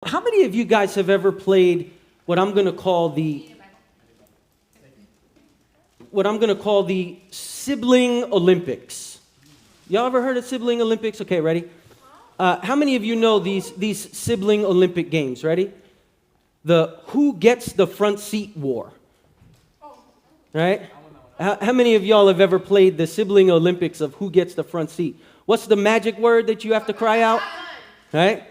How many of you guys have ever played what I'm going to call the sibling Olympics? Y'all ever heard of sibling Olympics? Okay, ready? How many of you know these sibling Olympic games? Ready? The who gets the front seat war. Right? How many of y'all have ever played the sibling Olympics of who gets the front seat? What's the magic word that you have to cry out? Right?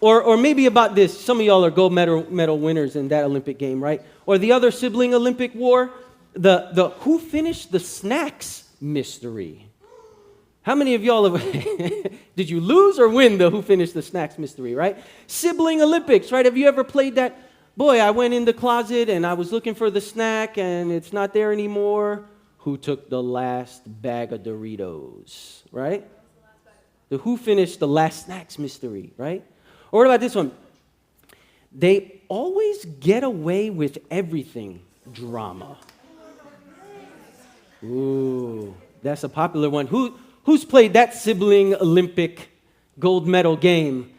Or maybe about this. Some of y'all are gold medal winners in that Olympic game, right? Or the other sibling Olympic war, the who finished the snacks mystery. How many of y'all have, did you lose or win the who finished the snacks mystery, right? Sibling Olympics, right? Have you ever played that? Boy, I went in the closet and I was looking for the snack and it's not there anymore. Who took the last bag of Doritos, right? The who finished the last snacks mystery, right? Or what about this one? They always get away with everything drama. Ooh, that's a popular one. Who's played that sibling Olympic gold medal game?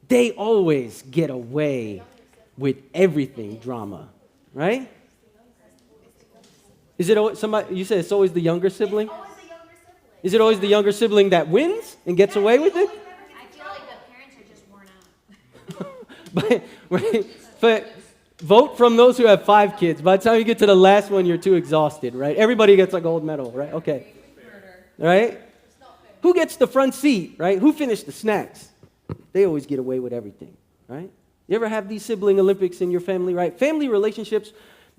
They always get away with everything drama, right? Is it always somebody? You said it's always the younger sibling? Is it always the younger sibling that wins and gets away with it? I feel like the parents are just worn out. but vote from those who have 5 kids. By the time you get to the last one, you're too exhausted, right? Everybody gets a gold medal, right? Okay. Right? Who gets the front seat, right? Who finished the snacks? They always get away with everything, right? You ever have these sibling Olympics in your family, right? Family relationships,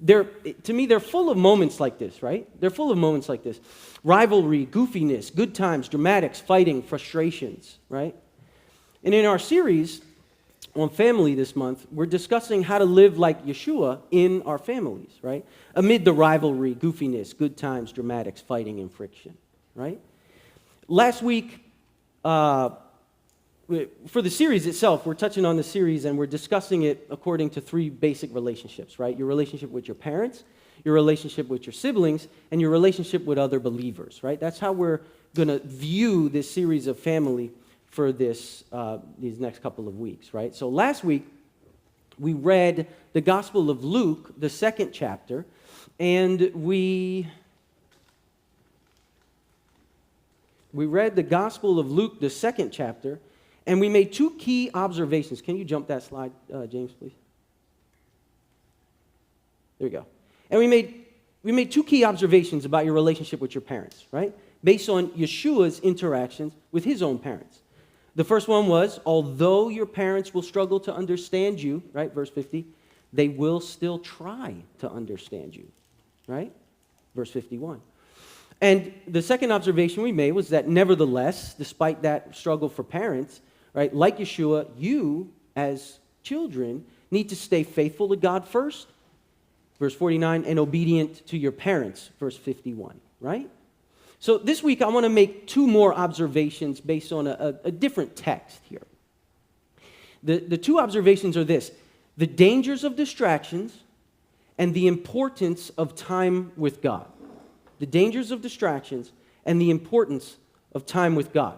to me, they're full of moments like this, right? They're full of moments like this. Rivalry, goofiness, good times, dramatics, fighting, frustrations, right? And in our series on family this month, we're discussing how to live like Yeshua in our families, right? Amid the rivalry, goofiness, good times, dramatics, fighting, and friction, right? Last week, for the series itself, we're touching on the series and we're discussing it according to 3 basic relationships, right? Your relationship with your parents, your relationship with your siblings, and your relationship with other believers, right? That's how we're going to view this series of family for these next couple of weeks, right? So last week, we read the Gospel of Luke, the 2nd chapter, and we read the Gospel of Luke, the 2nd chapter, and we made 2 key observations. Can you jump that slide, James, please? There we go. And we made 2 key observations about your relationship with your parents, right? Based on Yeshua's interactions with his own parents. The first one was, although your parents will struggle to understand you, right, verse 50, they will still try to understand you, right? Verse 51. And the second observation we made was that nevertheless, despite that struggle for parents, right, like Yeshua, you as children need to stay faithful to God first, verse 49, and obedient to your parents, verse 51, right? So this week I want to make 2 more observations based on a different text here. The 2 observations are this: the dangers of distractions and the importance of time with God. The dangers of distractions and the importance of time with God.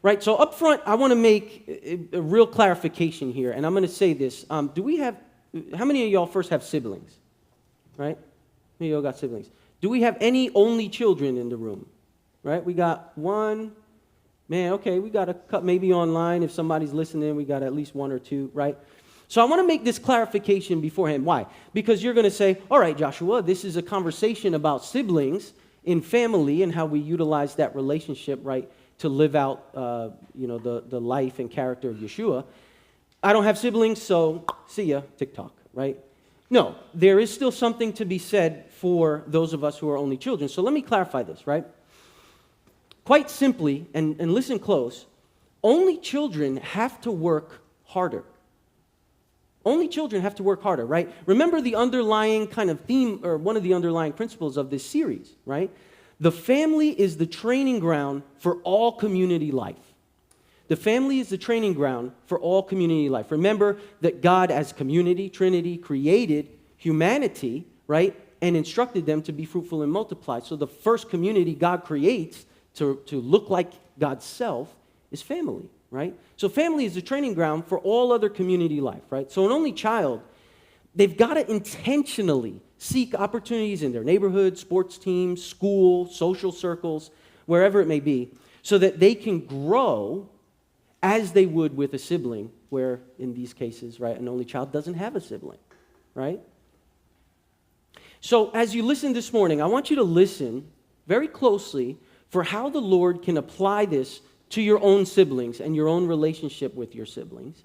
Right, so up front, I want to make a real clarification here, and I'm going to say this. How many of y'all first have siblings? Right? How many of y'all got siblings? Do we have any only children in the room? Right, we got 1. Man, okay, we got a couple, maybe online. If somebody's listening, we got at least 1 or 2, right? So I want to make this clarification beforehand. Why? Because you're going to say, all right, Joshua, this is a conversation about siblings in family and how we utilize that relationship, right, to live out, the life and character of Yeshua. I don't have siblings, so see ya, TikTok, right? No, there is still something to be said for those of us who are only children. So let me clarify this, right? Quite simply, and listen close, only children have to work harder. Only children have to work harder, right? Remember the underlying kind of theme, or one of the underlying principles of this series, right? The family is the training ground for all community life. The family is the training ground for all community life. Remember that God, as community, Trinity, created humanity, right? And instructed them to be fruitful and multiply. So the first community God creates to look like God's self is family, right? So family is the training ground for all other community life, right? So an only child, they've got to intentionally seek opportunities in their neighborhood, sports teams, school, social circles, wherever it may be, so that they can grow as they would with a sibling, where in these cases, right, an only child doesn't have a sibling, right? So as you listen this morning, I want you to listen very closely for how the Lord can apply this to your own siblings and your own relationship with your siblings.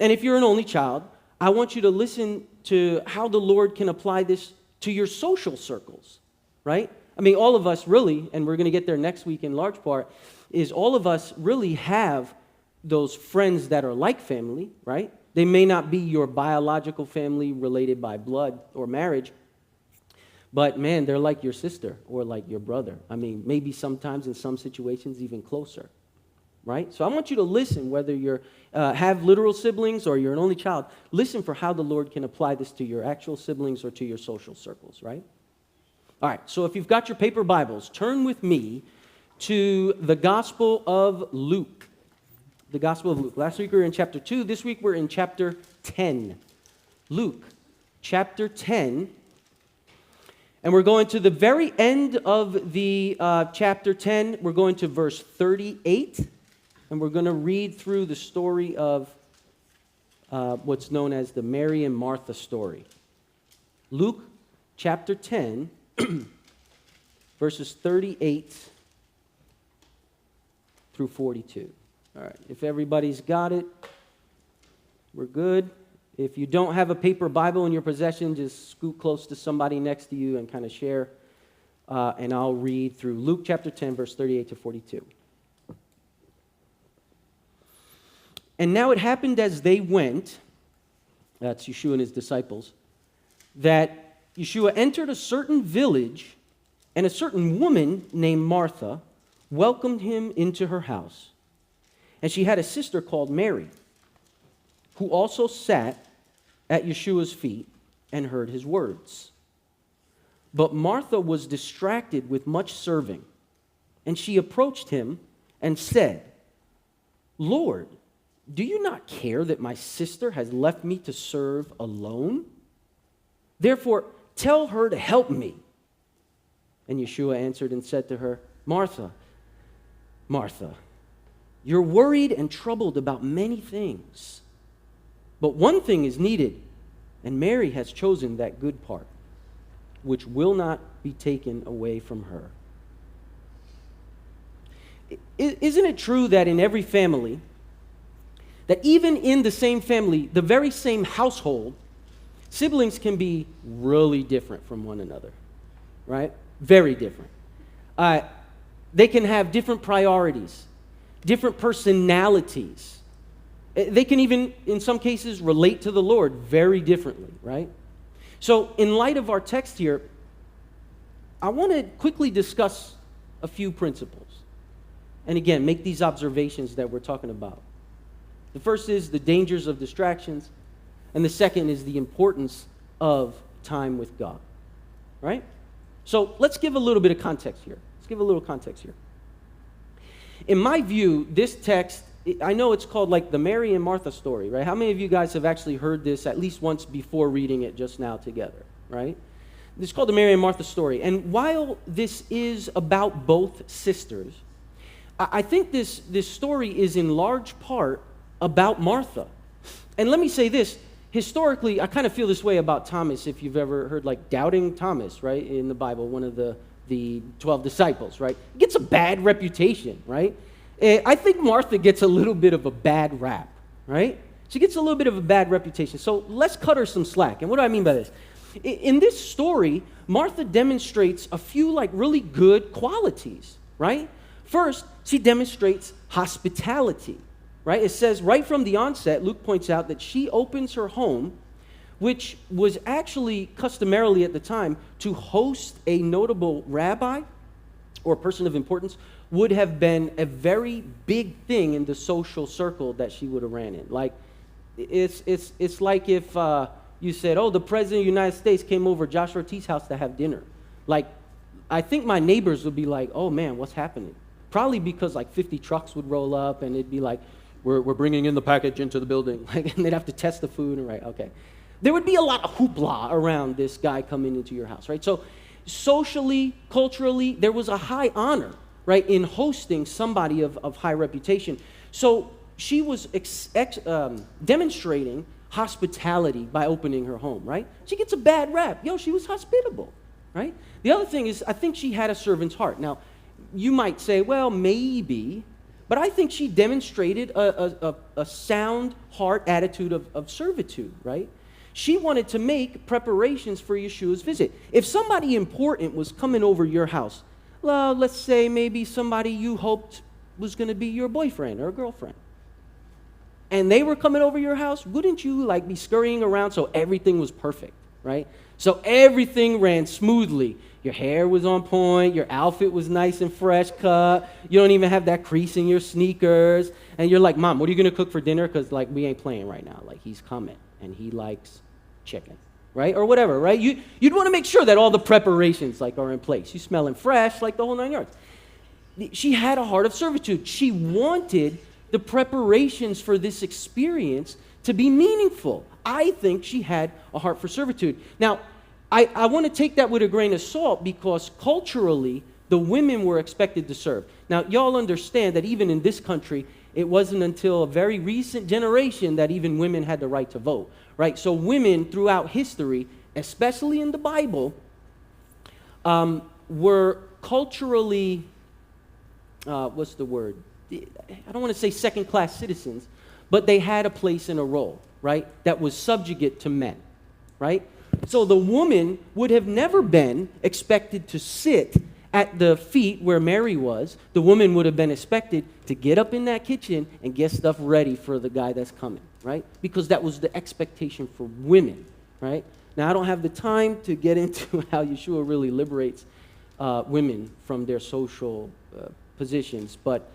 And if you're an only child, I want you to listen to how the Lord can apply this to your social circles, right? I mean, all of us really, and we're going to get there next week in large part, is all of us really have those friends that are like family, right? They may not be your biological family related by blood or marriage, but man, they're like your sister or like your brother. I mean, maybe sometimes in some situations even closer, right? So I want you to listen, whether you have literal siblings or you're an only child, listen for how the Lord can apply this to your actual siblings or to your social circles, right? All right, so if you've got your paper Bibles, turn with me to the Gospel of Luke. The Gospel of Luke. Last week we were in chapter 2. This week we're in chapter 10. Luke, chapter 10. And we're going to the very end of the chapter 10. We're going to verse 38. And we're going to read through the story of what's known as the Mary and Martha story. Luke, chapter 10, verses 38 through 42. All right, if everybody's got it, we're good. If you don't have a paper Bible in your possession, just scoot close to somebody next to you and kind of share, and I'll read through Luke chapter 10, verse 38 to 42. And now it happened as they went, that's Yeshua and his disciples, that Yeshua entered a certain village, and a certain woman named Martha welcomed him into her house. And she had a sister called Mary, who also sat at Yeshua's feet and heard his words. But Martha was distracted with much serving, and she approached him and said, "Lord, do you not care that my sister has left me to serve alone? Therefore, tell her to help me." And Yeshua answered and said to her, "Martha, Martha, you're worried and troubled about many things. But one thing is needed, and Mary has chosen that good part, which will not be taken away from her." Isn't it true that in every family, that even in the same family, the very same household, siblings can be really different from one another, right? Very different. They can have different priorities, different personalities. They can even, in some cases, relate to the Lord very differently, right? So, in light of our text here, I want to quickly discuss a few principles. And again, make these observations that we're talking about. The first is the dangers of distractions, and the second is the importance of time with God, right? So, let's give a little bit of context here. Let's give a little context here. In my view, this text, I know it's called like the Mary and Martha story, right? How many of you guys have actually heard this at least once before reading it just now together, right? It's called the Mary and Martha story. And while this is about both sisters, I think this story is in large part about Martha. And let me say this, historically, I kind of feel this way about Thomas, if you've ever heard like doubting Thomas, right, in the Bible, one of the 12 disciples, right? Gets a bad reputation, right? I think Martha gets a little bit of a bad rap, right? She gets a little bit of a bad reputation. So let's cut her some slack. And what do I mean by this? In this story, Martha demonstrates a few like really good qualities, right? First, she demonstrates hospitality, right? It says right from the onset, Luke points out that she opens her home, which was actually customarily at the time to host a notable rabbi or person of importance would have been a very big thing in the social circle that she would have ran in. Like, it's like if you said, "Oh, the President of the United States came over Josh Ortiz's house to have dinner." Like, I think my neighbors would be like, "Oh man, what's happening?" Probably because like 50 trucks would roll up and it'd be like, we're bringing in the package into the building. And they'd have to test the food and okay. There would be a lot of hoopla around this guy coming into your house, right? So socially, culturally, there was a high honor, right, in hosting somebody of high reputation. So she was demonstrating hospitality by opening her home, right? She gets a bad rap. She was hospitable, right? The other thing is, I think she had a servant's heart. Now, you might say, well, maybe, but I think she demonstrated a sound heart attitude of servitude, right? She wanted to make preparations for Yeshua's visit. If somebody important was coming over your house, well, let's say maybe somebody you hoped was going to be your boyfriend or girlfriend, and they were coming over your house, wouldn't you like be scurrying around so everything was perfect, right? So everything ran smoothly. Your hair was on point, your outfit was nice and fresh cut, you don't even have that crease in your sneakers, and you're like, Mom, what are you going to cook for dinner? Because like we ain't playing right now. Like he's coming, and he likes chicken, right? Or whatever, right? You'd want to make sure that all the preparations like are in place. You smelling fresh, like the whole 9 yards. She had a heart of servitude. She wanted the preparations for this experience to be meaningful. I think she had a heart for servitude. Now, I want to take that with a grain of salt because culturally, the women were expected to serve. Now, y'all understand that even in this country, it wasn't until a very recent generation that even women had the right to vote, right? So women throughout history, especially in the Bible, were culturally, what's the word? I don't want to say second-class citizens, but they had a place and a role, right, that was subjugate to men, right? So the woman would have never been expected to sit at the feet where Mary was. The woman would have been expected to get up in that kitchen and get stuff ready for the guy that's coming, right? Because that was the expectation for women, right? Now, I don't have the time to get into how Yeshua really liberates women from their social positions, but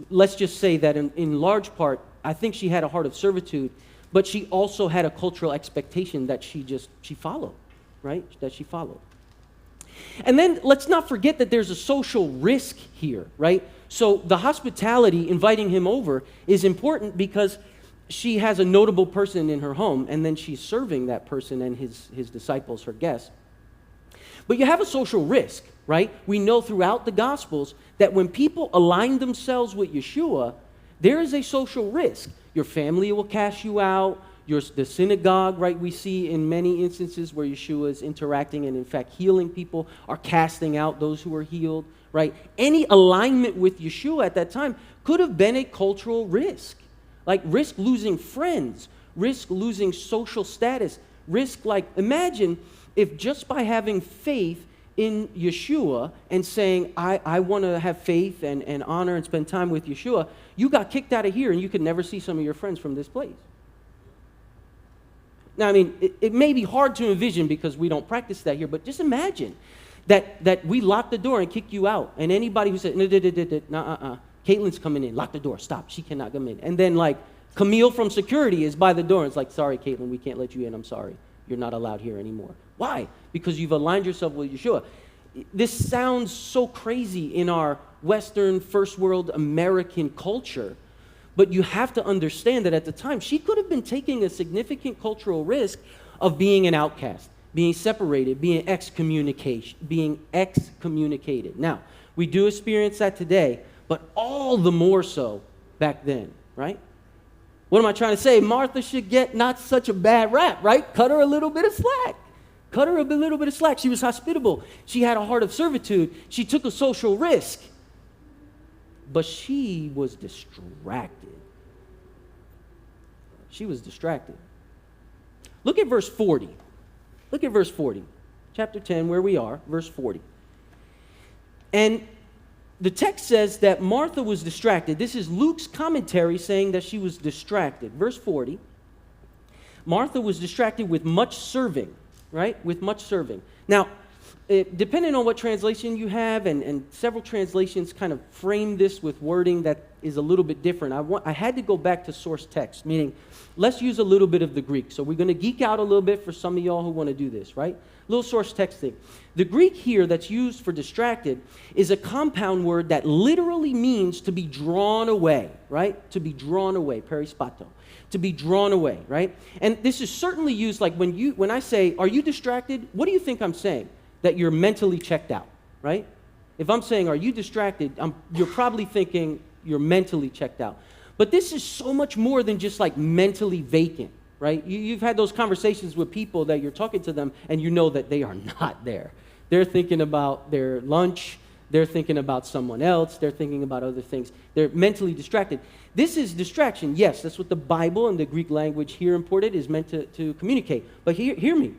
let's just say that in large part, I think she had a heart of servitude, but she also had a cultural expectation that she followed, right? That she followed. And then let's not forget that there's a social risk here, right? So the hospitality, inviting him over, is important because she has a notable person in her home, and then she's serving that person and his disciples, her guests. But you have a social risk, right? We know throughout the Gospels that when people align themselves with Yeshua, there is a social risk. Your family will cast you out. The synagogue, right, we see in many instances where Yeshua is interacting and, in fact, healing people, are casting out those who are healed, right? Any alignment with Yeshua at that time could have been a cultural risk, like risk losing friends, risk losing social status, risk, like, imagine if just by having faith in Yeshua and saying, I want to have faith and honor and spend time with Yeshua, you got kicked out of here and you could never see some of your friends from this place. Now, I mean, it may be hard to envision because we don't practice that here, but just imagine that we lock the door and kick you out, and anybody who said, Caitlin's coming in, lock the door, stop, she cannot come in. And then, like, Camille from security is by the door and it's like, sorry, Caitlin, we can't let you in, I'm sorry. You're not allowed here anymore. Why? Because you've aligned yourself with Yeshua. This sounds so crazy in our Western, first world American culture, but you have to understand that at the time, she could have been taking a significant cultural risk of being an outcast, being separated, being excommunicated. Now, we do experience that today, but all the more so back then, right? What am I trying to say? Martha should get not such a bad rap, right? Cut her a little bit of slack. Cut her a little bit of slack. She was hospitable. She had a heart of servitude. She took a social risk. But she was distracted. She was distracted. Look at verse 40. Look at verse 40. Chapter 10, where we are, verse 40. And the text says that Martha was distracted. This is Luke's commentary saying that she was distracted. Verse 40. Martha was distracted with much serving, right? With much serving. Now, Depending on what translation you have, and several translations kind of frame this with wording that is a little bit different. I had to go back to source text, meaning let's use a little bit of the Greek. So we're going to geek out a little bit for some of y'all who want to do this, right? Little source text thing. The Greek here that's used for distracted is a compound word that literally means to be drawn away, right? To be drawn away, perispato. To be drawn away, right? And this is certainly used like when I say, are you distracted? What do you think I'm saying? That you're mentally checked out, right? If I'm saying, are you distracted? You're probably thinking you're mentally checked out. But this is so much more than just like mentally vacant, right? You've had those conversations with people that you're talking to them and you know that they are not there. They're thinking about their lunch. They're thinking about someone else. They're thinking about other things. They're mentally distracted. This is distraction. Yes, that's what the Bible and the Greek language here imported is meant to communicate. But hear me.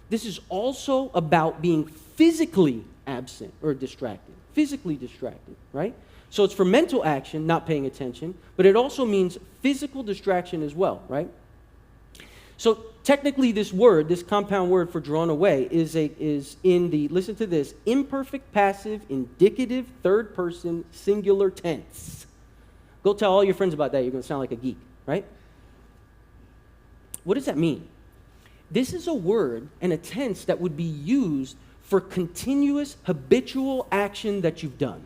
This is also about being physically absent or distracted. Physically distracted, right? So it's for mental action, not paying attention, but it also means physical distraction as well, right? So technically this word, this compound word for drawn away, is in the, listen to this, imperfect passive indicative third person singular tense. Go tell all your friends about that. You're going to sound like a geek, right? What does that mean? This is a word and a tense that would be used for continuous habitual action that you've done.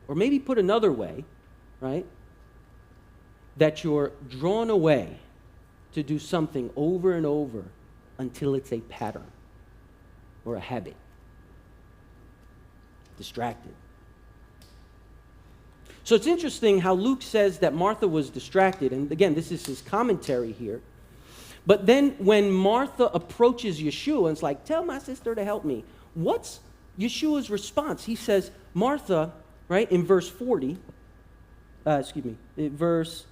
Or maybe put another way, right? That you're drawn away to do something over and over until it's a pattern or a habit. Distracted. So it's interesting how Luke says that Martha was distracted. And again, this is his commentary here. But then when Martha approaches Yeshua and is like, tell my sister to help me, what's Yeshua's response? He says, Martha, right, in verse 40, verse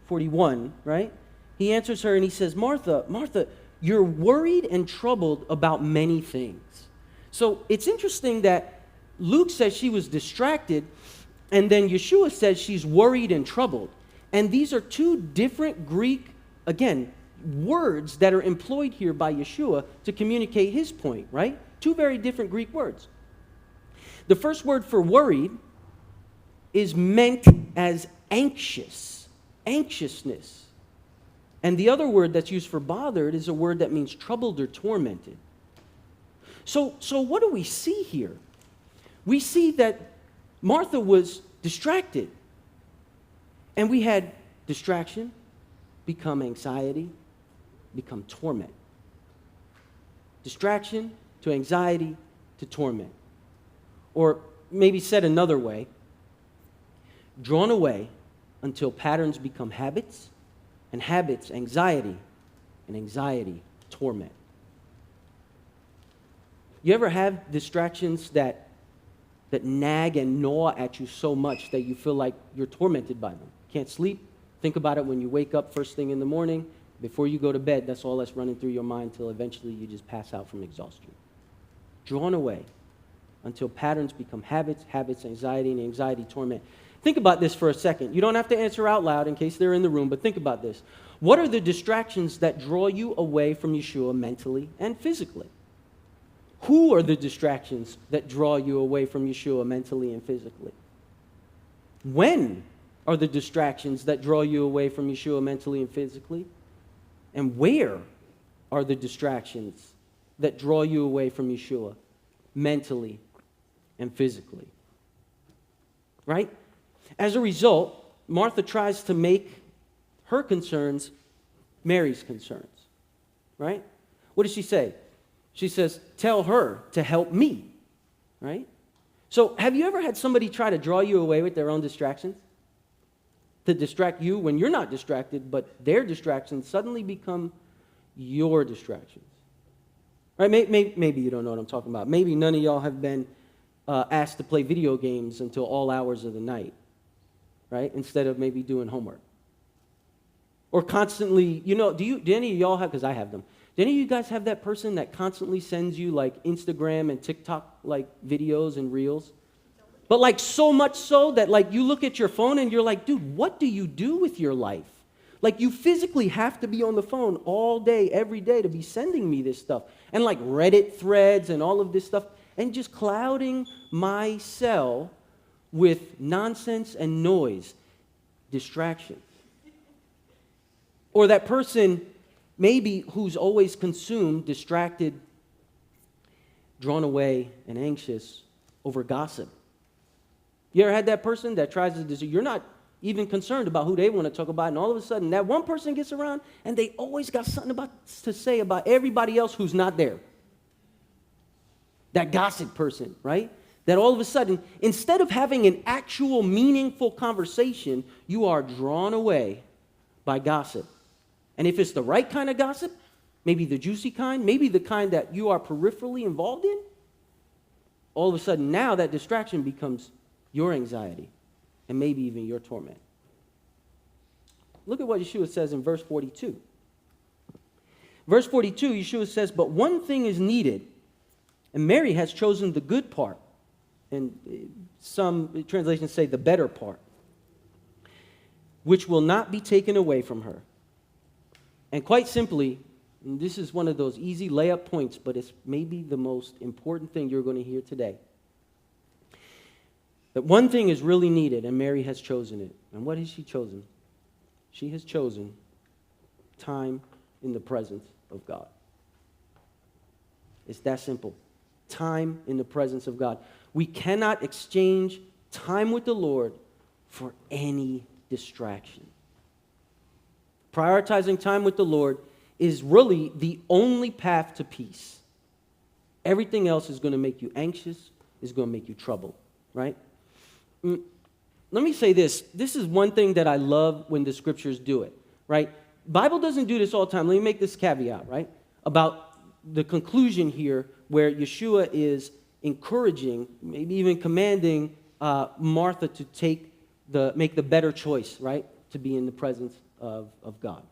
41, right? He answers her and he says, Martha, Martha, you're worried and troubled about many things. So it's interesting that Luke says she was distracted, and then Yeshua says she's worried and troubled. And these are two different Greek, again, words that are employed here by Yeshua to communicate his point, right? Two very different Greek words. The first word for worried is meant as anxious, anxiousness. And the other word that's used for bothered is a word that means troubled or tormented. So what do we see here? We see that Martha was distracted. And we had distraction become anxiety, become torment. Distraction to anxiety to torment. Or maybe said another way, drawn away until patterns become habits, and habits anxiety, and anxiety torment. You ever have distractions that nag and gnaw at you so much that you feel like you're tormented by them? Can't sleep? Think about it when you wake up first thing in the morning. Before you go to bed, that's all that's running through your mind till eventually you just pass out from exhaustion. Drawn away until patterns become habits, habits, anxiety, and anxiety, torment. Think about this for a second. You don't have to answer out loud in case they're in the room, but think about this. What are the distractions that draw you away from Yeshua mentally and physically? Who are the distractions that draw you away from Yeshua mentally and physically? When are the distractions that draw you away from Yeshua mentally and physically? And where are the distractions that draw you away from Yeshua mentally and physically? Right? As a result, Martha tries to make her concerns Mary's concerns. Right? What does she say? She says, tell her to help me. Right? So have you ever had somebody try to draw you away with their own distractions? To distract you when you're not distracted, but their distractions suddenly become your distractions. Right? Maybe you don't know what I'm talking about. Maybe none of y'all have been asked to play video games until all hours of the night, right? Instead of maybe doing homework. Or constantly, do any of y'all have, because I have them, do any of you guys have that person that constantly sends you like Instagram and TikTok like videos and reels? But like so much so that like you look at your phone and you're like, dude, what do you do with your life? Like, you physically have to be on the phone all day, every day to be sending me this stuff. And like Reddit threads and all of this stuff. And just clouding my cell with nonsense and noise, distractions. Or that person maybe who's always consumed, distracted, drawn away, and anxious over gossip. You ever had that person that tries to, you're not even concerned about who they want to talk about, and all of a sudden that one person gets around and they always got something to say about everybody else who's not there. That gossip person, right? That all of a sudden, instead of having an actual meaningful conversation, you are drawn away by gossip. And if it's the right kind of gossip, maybe the juicy kind, maybe the kind that you are peripherally involved in, all of a sudden now that distraction becomes your anxiety and maybe even your torment. Look at what Yeshua says in verse 42. Verse 42, Yeshua says, "But one thing is needed, and Mary has chosen the good part." And some translations say the better part, "which will not be taken away from her." And quite simply, and this is one of those easy layup points, but it's maybe the most important thing you're going to hear today. That one thing is really needed, and Mary has chosen it. And what has she chosen? She has chosen time in the presence of God. It's that simple. Time in the presence of God. We cannot exchange time with the Lord for any distraction. Prioritizing time with the Lord is really the only path to peace. Everything else is going to make you anxious, is going to make you troubled, right? Let me say this. This is one thing that I love when the scriptures do it, right? Bible doesn't do this all the time. Let me make this caveat, right? About the conclusion here where Yeshua is encouraging, maybe even commanding Martha to make the better choice, right? To be in the presence of God.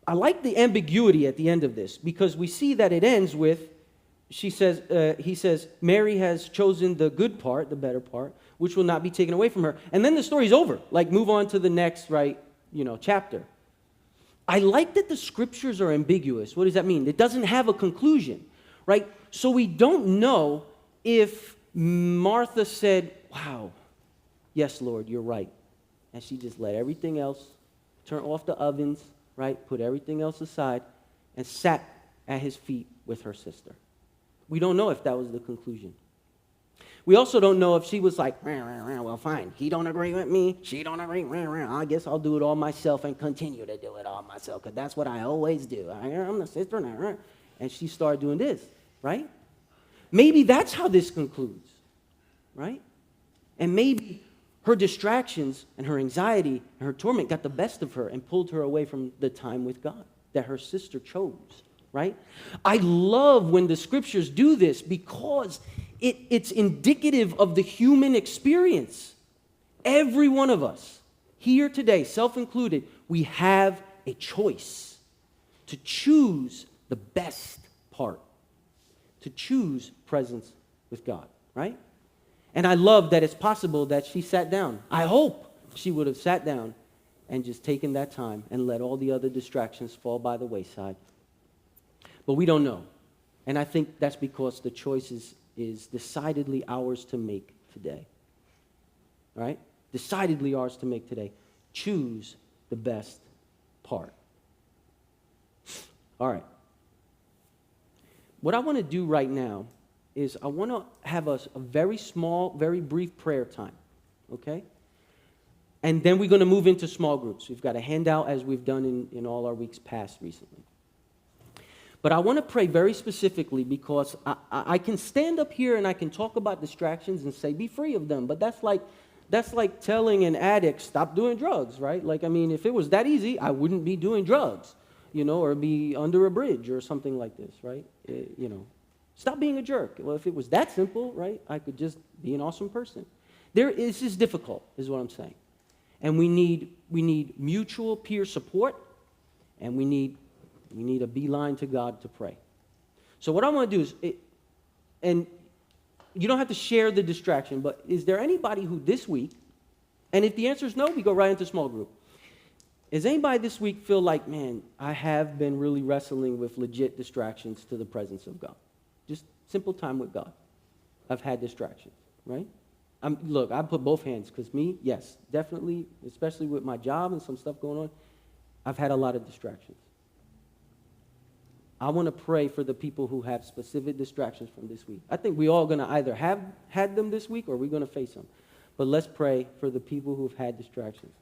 I like the ambiguity at the end of this because we see that it ends with, he says, Mary has chosen the good part, the better part, which will not be taken away from her. And then the story's over. Like, move on to the next, chapter. I like that the scriptures are ambiguous. What does that mean? It doesn't have a conclusion, right? So we don't know if Martha said, "Wow, yes, Lord, you're right." And she just let everything else, turn off the ovens, right? Put everything else aside and sat at his feet with her sister. We don't know if that was the conclusion. We also don't know if she was like, "Well, fine, he don't agree with me, she don't agree, I guess I'll do it all myself and continue to do it all myself because that's what I always do. I'm the sister now." And she started doing this, right? Maybe that's how this concludes, right? And maybe her distractions and her anxiety and her torment got the best of her and pulled her away from the time with God that her sister chose, right? I love when the scriptures do this because it's indicative of the human experience. Every one of us here today, self-included, we have a choice to choose the best part, to choose presence with God, right? And I love that it's possible that she sat down. I hope she would have sat down and just taken that time and let all the other distractions fall by the wayside. But we don't know. And I think that's because the choice is decidedly ours to make today. All right? Decidedly ours to make today. Choose the best part. All right. What I want to do right now is I want to have a very small, very brief prayer time, okay? And then we're going to move into small groups. We've got a handout as we've done in all our weeks past recently. But I want to pray very specifically because I can stand up here and I can talk about distractions and say, be free of them. But that's like telling an addict, stop doing drugs, right? Like, I mean, if it was that easy, I wouldn't be doing drugs, or be under a bridge or something like this, right? Stop being a jerk. Well, if it was that simple, right, I could just be an awesome person. This is difficult, is what I'm saying. And we need mutual peer support, and we need a beeline to God to pray. So what I want to do is, and you don't have to share the distraction, but is there anybody who this week, and if the answer is no, we go right into small group. Does anybody this week feel like, man, I have been really wrestling with legit distractions to the presence of God? Just simple time with God. I've had distractions, right? Look, I put both hands because me, yes, definitely, especially with my job and some stuff going on, I've had a lot of distractions. I want to pray for the people who have specific distractions from this week. I think we all going to either have had them this week or we're going to face them. But let's pray for the people who've had distractions.